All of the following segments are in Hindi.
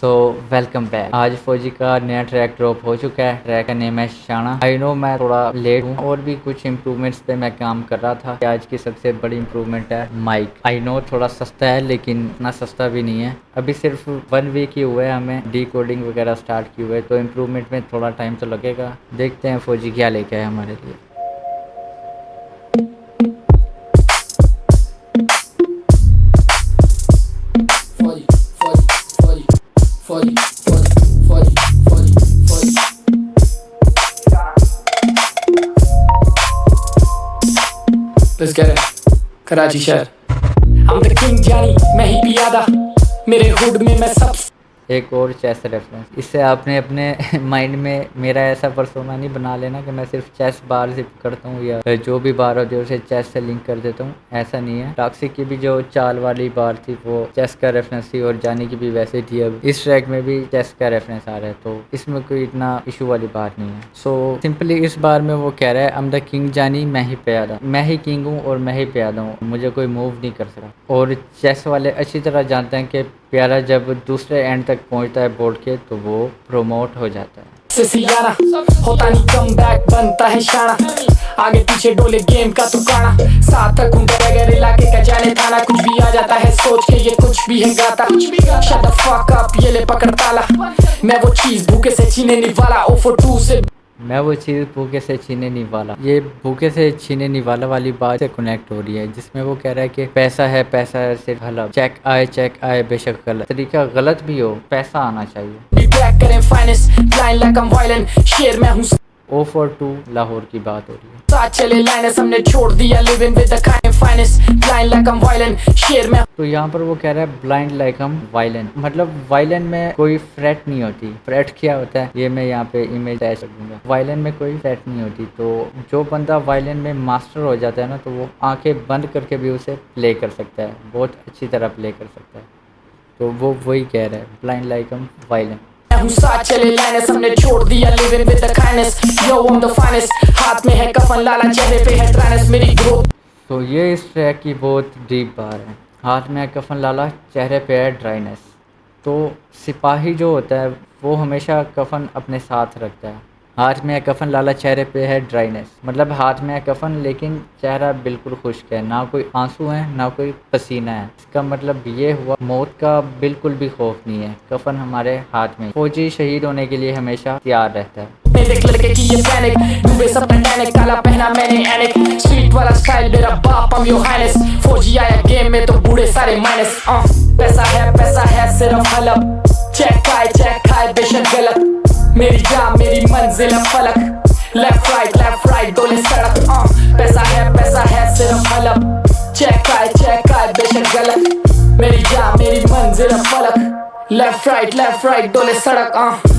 तो वेलकम बैक। आज फौजी का नया ट्रैक ड्रॉप हो चुका है। ट्रैक का नेम है शाना। आई नो मैं थोड़ा लेट हूँ और भी कुछ इम्प्रूवमेंट्स पे मैं काम कर रहा था। आज की सबसे बड़ी इम्प्रूवमेंट है माइक। आई नो थोड़ा सस्ता है लेकिन इतना सस्ता भी नहीं है। अभी सिर्फ 1 वीक ही हुआ है हमें डी कोडिंग वगैरह स्टार्ट किए हुए, तो इम्प्रूवमेंट में थोड़ा टाइम तो लगेगा। देखते हैं फौजी क्या लेके आए हमारे लिए। Let's get it. कराची शहर I'm the king जानी मैं ही पियादा मेरे हुड में मैं सब एक और चेस रेफरेंस, इससे आपने अपने माइंड में मेरा ऐसा पर्सोना नहीं बना लेना कि मैं सिर्फ चेस बार से करता हूँ या जो भी बार होती है उसे चेस से लिंक कर देता हूँ। ऐसा नहीं है। टॉक्सिक की भी जो चाल वाली बार थी वो चेस का रेफरेंस थी और जानी की भी वैसे थी। अब इस ट्रैक में भी चेस का रेफरेंस आ रहा है, तो इसमें कोई इतना इशू वाली बात नहीं है। सो सिंपली इस बार में वो कह रहा है I'm the king जानी, मैं ही प्यादा, मैं ही किंग हूँ और मैं ही प्यादा हूँ, मुझे कोई मूव नहीं कर सकता। और चेस वाले अच्छी तरह जानते हैं कि प्यारा जब दूसरे एंड तक पहुंचता है बोर्ड के तो वो प्रोमोट हो जाता है। से सियारा होता नहीं कम बैक बनता है शाना आगे पीछे डोले गेम का तुकाना साथ तक बगैर इलाके का जाने थाना कुछ भी आ जाता है सोच के ये कुछ भी है गाता शट द फक अप ये ले पकड़ ताला मैं वो चीज भूखे से छीने नहीं वाला ओ फॉर टू से मैं वो चीज़ भूखे से छीने नहीं वाला, ये भूखे से छीने नहीं वाला वाली बात से कनेक्ट हो रही है, जिसमें वो कह रहा है कि पैसा है सिर्फ हलब, चेक आए बेशक गलत, तरीका गलत भी हो पैसा आना चाहिए। बैक करें finance blind like I am violent शेर मैं हूं ओ फॉर टू लाहौर की बात हो रही है। साथ चले लाइनेस हमने छोड़ दिया living with the kind finance blind like I am violent शेर में। तो यहाँ पर वो कह रहा है ब्लाइंड लाइक हम वायलेंट, मतलब वायलेंट में कोई फ्रेट नहीं होती। फ्रेट क्या होता है ये मैं यहाँ पे इमेज ऐड कर दूंगा। वायलेंट में कोई फ्रेट नहीं होती, तो जो बंदा वायलेंट में मास्टर हो जाता है ना, तो वो आंखें बंद करके भी उसे प्ले कर सकता है, बहुत अच्छी तरह प्ले कर सकता है। तो वो वही कह रहा है ब्लाइंड लाइक हम वायलेंट। साथ चले लाइनेस हमने छोड़ दिया living with the kindness yo I am the finest हाथ में है कफन लाला चेहरे पे है ड्राइनेस मेरी ग्रोथ। तो ये इस ट्रैक की बहुत डीप बार है। हाथ में है कफन लाला चेहरे पे है ड्राइनेस। तो सिपाही जो होता है वो हमेशा कफन अपने साथ रखता है। हाथ में है कफन लाला चेहरे पे है ड्राइनेस, मतलब हाथ में है कफन लेकिन चेहरा बिल्कुल खुश्क है, ना कोई आंसू है ना कोई पसीना है। इसका मतलब ये हुआ मौत का बिल्कुल भी खौफ नहीं है, कफन हमारे हाथ में। फौजी शहीद होने के लिए हमेशा तैयार रहता है। देख लड़के की ये पैनिक डूबे सब पैनिक काला पहना मैंने एनिक स्ट्रीट वाला स्टाइल मेरा बाप हम योर हाइनेस फौजी आया गेम में तो बूढ़े सारे माइनस पैसा है सिर्फ हलब चेक आए बेशक गलत मेरी जान मेरी मंजिल फलक लेफ्ट राइट दोनों सड़क पैसा है सिर्फ हलब चेक आए बेशक गलत मेरी जान मेरी मंजिल फलक लेफ्ट राइट दोनों सड़क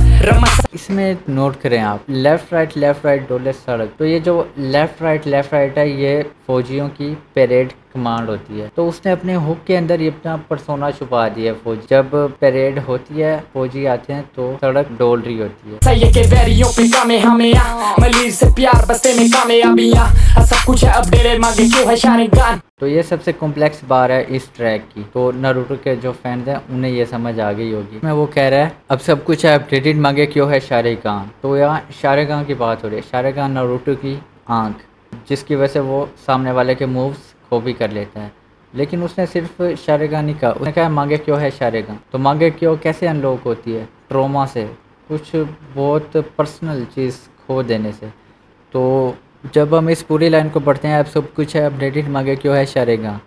इसमें नोट करें आप लेफ्ट राइट डोले सड़क। तो ये जो लेफ्ट राइट है ये फौजियों की परेड कमांड होती है। तो उसने अपने हुक के अंदर ये अपना पर्सोना छुपा दिया है। फौजी जब परेड होती है फौजी आते हैं तो सड़क डोल रही होती है। सही के वैरियों पे कामे हमें मलीर से प्यार बस्ते में कामयाबियां सब कुछ है अपडेटेड मांगे क्यों है शानी गान। तो ये सबसे कॉम्प्लेक्स बार है इस ट्रैक की, तो नारुतो के जो फैंस हैं उन्हें ये समझ आ गई होगी। मैं वो कह रहा है अब सब कुछ है अपडेटेड मांगे क्यों है शाहरुखान। तो यहाँ शाहरुखान की बात हो रही है। शाहरुखान नारुतो की आंख, जिसकी वजह से वो सामने वाले के मूव्स को भी कर लेता है। लेकिन उसने सिर्फ शाहरुखान ही कहा, उसने कहा मांगे क्यों है शाहरुखान। तो मांगे क्यों कैसे अनलॉक होती है? ट्रोमा से, कुछ बहुत पर्सनल चीज़ खो देने से। तो जब हम इस पूरी लाइन को पढ़ते हैं अब सब कुछ है अपडेटेड मांगे क्यों है शाहरुखान,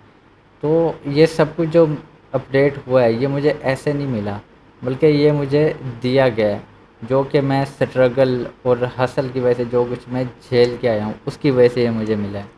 तो ये सब कुछ जो अपडेट हुआ है ये मुझे ऐसे नहीं मिला, बल्कि ये मुझे दिया गया है, जो कि मैं स्ट्रगल और हसल की वजह से जो कुछ मैं झेल के आया हूँ उसकी वजह से ये मुझे मिला है।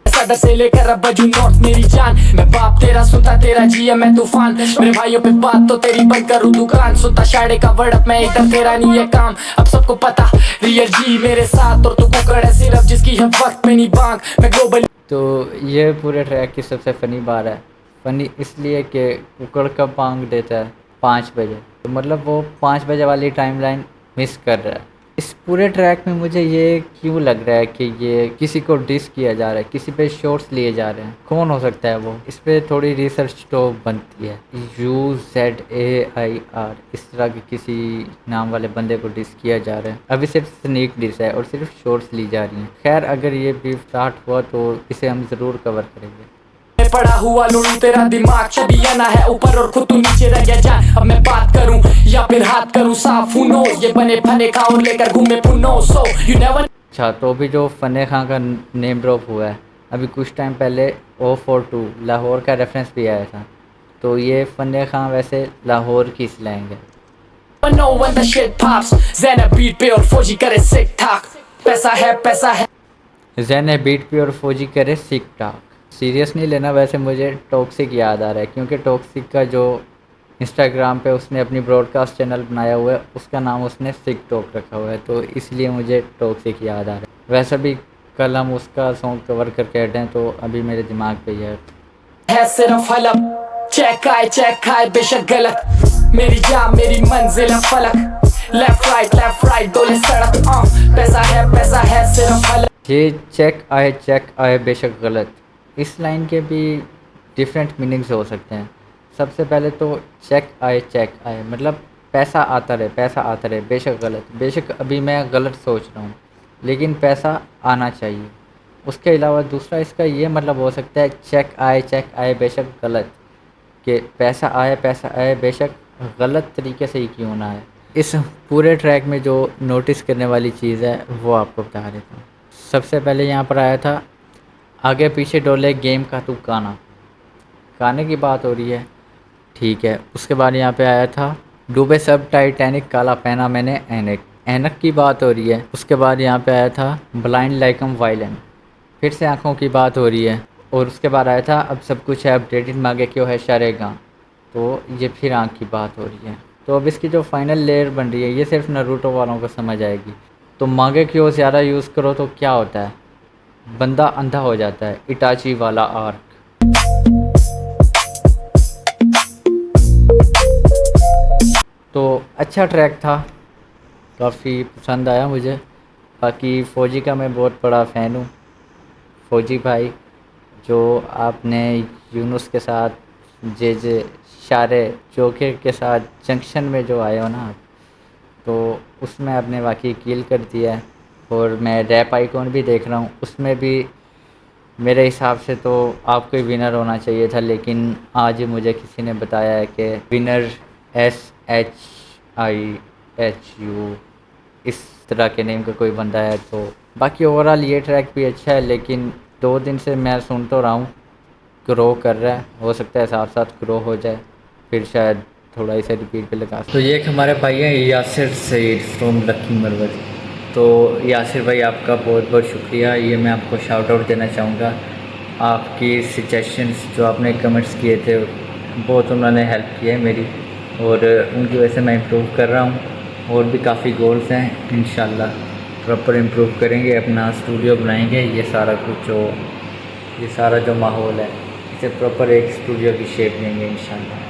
सदर से लेकर अब बजू नॉर्थ मेरी जान मैं बाप तेरा सुनता तेरा जिया मैं तूफान मेरे भाइयों पे बात तो तेरी बंद करूँ दुकान सुनता शायरे का वर्ड मैं इधर तेरा नहीं है काम अब सबको पता रियल जी मेरे साथ और तू कुकड़ है सिर्फ जिसकी है वक्त में नहीं बांग मैं ग्लोबल। तो ये पूरे ट्रैक की सबसे फ़नी बार है। फ़नी इसलिए कि कुकड़ का बांग देता है 5 बजे, तो मतलब वो 5 बजे वाली टाइमलाइन मिस कर रहा है। इस पूरे ट्रैक में मुझे ये क्यों लग रहा है कि ये किसी को डिस किया जा रहा है, किसी पे शॉट्स लिए जा रहे हैं। कौन हो सकता है वो? इस पे थोड़ी रिसर्च तो बनती है। UZAIR इस तरह के किसी नाम वाले बंदे को डिस किया जा रहा है। अभी सिर्फ स्नीक डिस है और सिर्फ शॉट्स ली जा रही हैं। खैर, अगर ये बीफ स्टार्ट हुआ तो इसे हम ज़रूर कवर करेंगे। पड़ा हुआ लुड़ू तेरा दिमाग चबियाना है ऊपर और खुद तू नीचे रह गया जान। अब मैं बात करूं या फिर हाथ करूं साफ हूं ये बने फने खा और लेकर घूमे पुनो सो यू नेवर। अच्छा, तो अभी जो फने खां का नेम ड्रॉप हुआ है, अभी कुछ टाइम पहले O42 लाहौर का रेफरेंस भी आया था। तो ये फने खां वैसे लाहौर की स्लैंग है। know when the shit pops Zain beat पे और फौजी करे सिक ठाक पैसा है ज़ैन बीट पे और फौजी करे सिक टाक। सीरियस नहीं लेना, वैसे मुझे टॉक्सिक याद आ रहा है क्योंकि टॉक्सिक का जो इंस्टाग्राम पे उसने अपनी ब्रॉडकास्ट चैनल बनाया हुआ है उसका नाम उसने सिक टॉक रखा हुआ है, तो इसलिए मुझे टॉक्सिक याद आ रहा है। वैसे भी कल हम उसका सॉन्ग कवर करके हटे हैं तो अभी मेरे दिमाग पे है सिर्फ हलप चेक आए बेशक गलत मेरी जा मेरी मंजिल फलक लेफ्ट राइट डोले सड़क पैसा है सिर्फ हलप। ये चेक आए बेशक गलत, इस लाइन के भी डिफरेंट मीनिंग्स हो सकते हैं। सबसे पहले तो चेक आए मतलब पैसा आता रहे बेशक गलत। बेशक अभी मैं गलत सोच रहा हूँ लेकिन पैसा आना चाहिए। उसके अलावा दूसरा इसका ये मतलब हो सकता है चेक आए बेशक गलत, कि पैसा आए बेशक गलत तरीके से ही क्यों ना आए। इस पूरे ट्रैक में जो नोटिस करने वाली चीज़ है वो आपको बता देता हूँ। सबसे पहले यहाँ पर आया था आगे पीछे डोले गेम का तू गाने की बात हो रही है, ठीक है। उसके बाद यहाँ पे आया था डूबे सब टाइटैनिक काला पहना मैंने ऐनक की बात हो रही है। उसके बाद यहाँ पे आया था ब्लाइंड लाइकम वायलेंट, फिर से आँखों की बात हो रही है। और उसके बाद आया था अब सब कुछ है अपडेटेड मांगे क्यों है शारेगां, तो ये फिर आँख की बात हो रही है। तो अब इसकी जो फाइनल लेयर बन रही है ये सिर्फ नारुतो वालों को समझ आएगी। तो मांगे क्यों ज़्यादा यूज़ करो तो क्या होता है, बंदा अंधा हो जाता है। इटाची वाला आर्क। तो अच्छा ट्रैक था, काफ़ी पसंद आया मुझे। बाकी फ़ौजी का मैं बहुत बड़ा फ़ैन हूँ। फ़ौजी भाई जो आपने यूनुस के साथ जे शारे जोके के साथ जंक्शन में जो आए हो ना आप, तो उसमें आपने वाकई किल कर दिया है। और मैं रैप आइकॉन भी देख रहा हूँ, उसमें भी मेरे हिसाब से तो आपको ही विनर होना चाहिए था, लेकिन आज मुझे किसी ने बताया है कि विनर SHIHU इस तरह के नेम का कोई बंदा है। तो बाकी ओवरऑल ये ट्रैक भी अच्छा है, लेकिन 2 दिन से मैं सुन तो रहा हूँ ग्रो कर रहा है, हो सकता है साथ साथ ग्रो हो जाए, फिर शायद थोड़ा इसे रिपीट पे लगा। तो ये एक हमारे भाई हैं यासिर सईद फ्रॉम लकी मरवत। तो यासिर भाई आपका बहुत बहुत शुक्रिया, ये मैं आपको शाउट आउट देना चाहूँगा। आपकी सजेशंस जो आपने कमेंट्स किए थे बहुत उन्होंने हेल्प की है मेरी, और उनकी वजह से मैं इम्प्रूव कर रहा हूँ। और भी काफ़ी गोल्स हैं, इंशाल्लाह प्रॉपर इम्प्रूव करेंगे, अपना स्टूडियो बनाएंगे। ये सारा जो माहौल है इसे प्रॉपर एक स्टूडियो की शेप देंगे इंशाल्लाह।